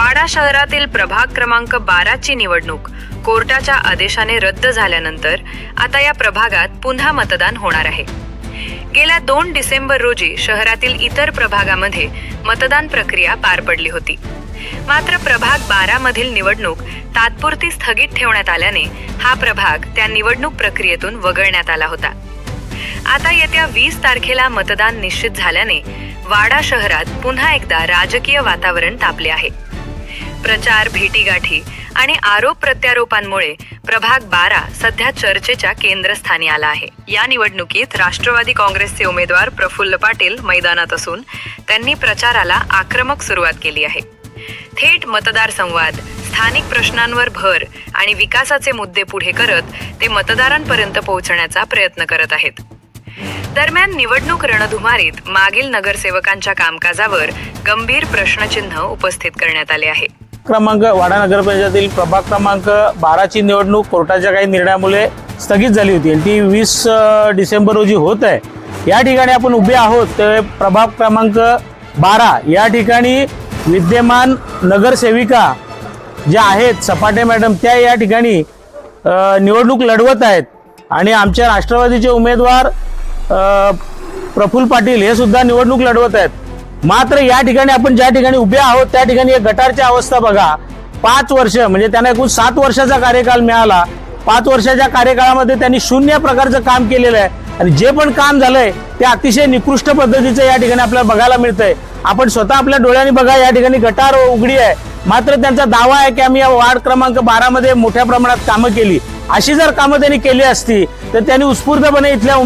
वाडा शहरातील प्रभाग क्रमांक 12 ची निवडणूक कोर्टाच्या आदेशाने रद्द झाल्यानंतर आता या प्रभागात पुन्हा मतदान होणार आहे। गेल्या 2 डिसेंबर रोजी शहरातील इतर प्रभागामध्ये मतदान प्रक्रिया पार पडली होती। मात्र प्रभाग 12 मधील निवडणूक तात्पुरती स्थगित ठेवण्यात आल्याने हा प्रभाग त्या निवडणूक प्रक्रियेतून वगळण्यात आला होता। आता येत्या 20 तारखेला मतदान निश्चित झाल्याने वाडा शहरात पुन्हा एकदा राजकीय वातावरण तापले आहे। प्रचार, भेटीगाठी आणि आरोप प्रत्यारोपांमुळे प्रभाग 12 सध्या चर्चेच्या केंद्रस्थानी आला आहे। या निवडणुकीत राष्ट्रवादी काँग्रेसचे उमेदवार प्रफुल्ल पाटील मैदानात असून त्यांनी प्रचाराला आक्रमक सुरुवात केली आहे। थेट मतदार संवाद, स्थानिक प्रश्नांवर भर आणि विकासाचे मुद्दे पुढे करत ते मतदारांपर्यंत पोहोचण्याचा प्रयत्न करत आहेत। दरम्यान निवडणूक रणधुमारीत मागील नगरसेवकांच्या कामकाजावर गंभीर प्रश्नचिन्ह उपस्थित करण्यात आले आहे। वाडा नगर पंचायतीतील प्रभाग क्रमांक 12 ची निवडणूक कोर्टाच्या काही निर्णयामुळे स्थगित झाली होती आणि ती 20 डिसेंबर रोजी होत आहे। या ठिकाणी आपण उभे आहोत ते प्रभाग क्रमांक 12 या ठिकाणी विद्यमान नगरसेविका ज्या आहेत सपाटे मॅडम त्या या ठिकाणी निवडणूक लढवत आहेत आणि आमच्या राष्ट्रवादीचे उमेदवार प्रफुल्ल पाटील हे सुद्धा निवडणूक लढवत आहेत। मात्र या ठिकाणी आपण ज्या ठिकाणी उभे आहोत त्या ठिकाणी गटारची अवस्था बघा। 5 वर्ष म्हणजे त्यांना एकूण 7 वर्षाचा कार्यकाल मिळाला। 5 वर्षाच्या कार्यकाळामध्ये त्यांनी शून्य प्रकारचं काम केलेलं आहे आणि जे पण काम झालंय ते अतिशय निकृष्ट पद्धतीचं या ठिकाणी आपल्याला बघायला मिळतंय। आपण स्वतः आपल्या डोळ्यांनी बघा, या ठिकाणी गटार उघडी आहे। मात्र त्यांचा दावा आहे की आम्ही या वार्ड क्रमांक 12 मध्ये मोठ्या प्रमाणात कामं केली। अशी जर कामं त्यांनी केली असती तर त्यांनी उत्स्फूर्तपणे इथल्या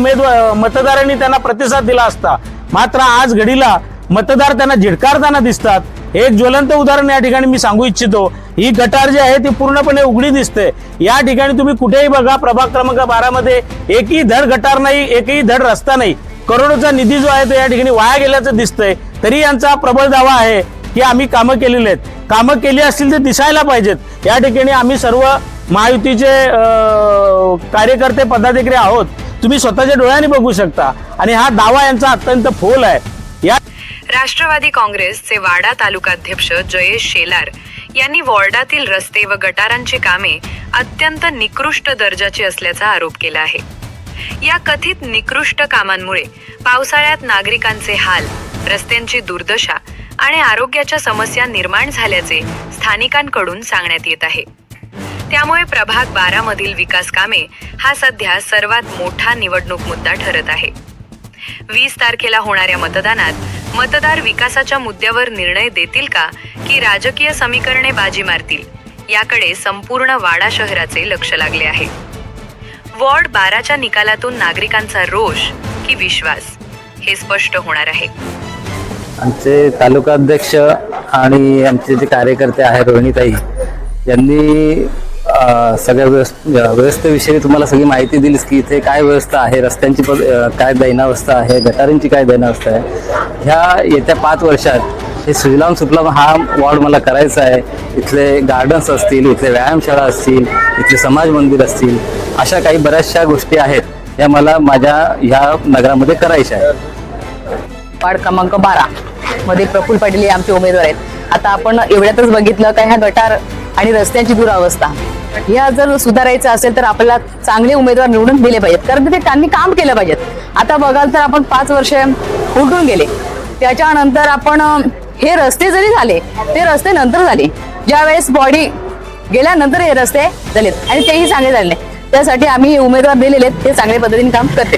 मतदारांनी त्यांना प्रतिसाद दिला असता। मात्र आज घडीला मतदार त्यांना झिडकारताना दिसतात। एक ज्वलंत उदाहरण या ठिकाणी मी सांगू इच्छितो। ही गटार जी आहे ती पूर्णपणे उघडी दिसते। या ठिकाणी तुम्ही कुठेही बघा प्रभाग क्रमांक 12 मध्ये एकही धड गटार नाही, एकही धड रस्ता नाही। करोडोचा निधी जो आहे तो या ठिकाणी वाया गेल्याचं दिसतंय। तरी यांचा प्रबळ दावा आहे की आम्ही कामं केलेली आहेत। कामं केली असतील तर दिसायला पाहिजेत। या ठिकाणी आम्ही सर्व महायुतीचे कार्यकर्ते पदाधिकारी आहोत, तुम्ही स्वतःच्या डोळ्यांनी बघू शकता आणि हा दावा यांचा अत्यंत फोल आहे। या राष्ट्रवादी काँग्रेसचे वाडा तालुकाध्यक्ष जयेश शेलार यांनी वॉर्डातील रस्ते व गटारांची कामे अत्यंत निकृष्ट दर्जाची असल्याचा आरोप केला आहे। या कथित निकृष्ट कामांमुळे पावसाळ्यात नागरिकांचे हाल, रस्त्यांची दुर्दशा आणि आरोग्याच्या समस्या निर्माण झाल्याचे स्थानिकांकडून सांगण्यात येत आहे। त्यामुळे प्रभाग 12 मधील विकास कामे हा सध्या सर्वात मोठा निवडणूक मुद्दा ठरत आहे। 20 तारखेला होणाऱ्या मतदानात मतदार विकासाच्या मुद्द्यावर निर्णय देतील का की राजकीय समीकरणे बाजी मारतील, याकडे संपूर्ण वाडा शहराचे लक्ष लागले आहे। वॉर्ड 12च्या निकालातून नागरिकांचा रोष की विश्वास हे स्पष्ट होणार आहे। आमचे तालुकाध्यक्ष आणि आमचे जे कार्यकर्ते आहेत रोहिणीताई यांनी सगळ्या व्यवस्थेविषयी तुम्हाला सगळी माहिती दिलीच की इथे काय व्यवस्था आहे, रस्त्यांची काय दैनावस्था आहे, गटारींची काय दैनावस्था आहे। ह्या येत्या 5 वर्षात हे सुजलाम सुफलाम हा वॉर्ड मला करायचा आहे। इथले गार्डन्स असतील, इथले व्यायामशाळा असतील, इथले समाज मंदिर असतील, अशा काही बऱ्याचशा गोष्टी आहेत या मला माझ्या ह्या नगरामध्ये करायच्या आहेत। वार्ड क्रमांक 12 मध्ये प्रफुल्ल पाटील हे आमचे उमेदवार आहेत। आता आपण एवढ्यातच बघितलं का ह्या गटार आणि रस्त्यांची दुरावस्था या जर सुधारायचं असेल तर आपल्याला चांगले उमेदवार निवडून दिले पाहिजेत, कारण ते त्यांनी काम केलं पाहिजेत। आता बघाल तर आपण 5 वर्ष उलटून गेले, त्याच्यानंतर आपण हे रस्ते जरी झाले ते रस्ते नंतर झाले, ज्यावेळेस बॉडी गेल्यानंतर हे रस्ते झालेत आणि तेही चांगले झाले नाही। त्यासाठी आम्ही उमेदवार दिलेले ते चांगल्या पद्धतीने काम करते।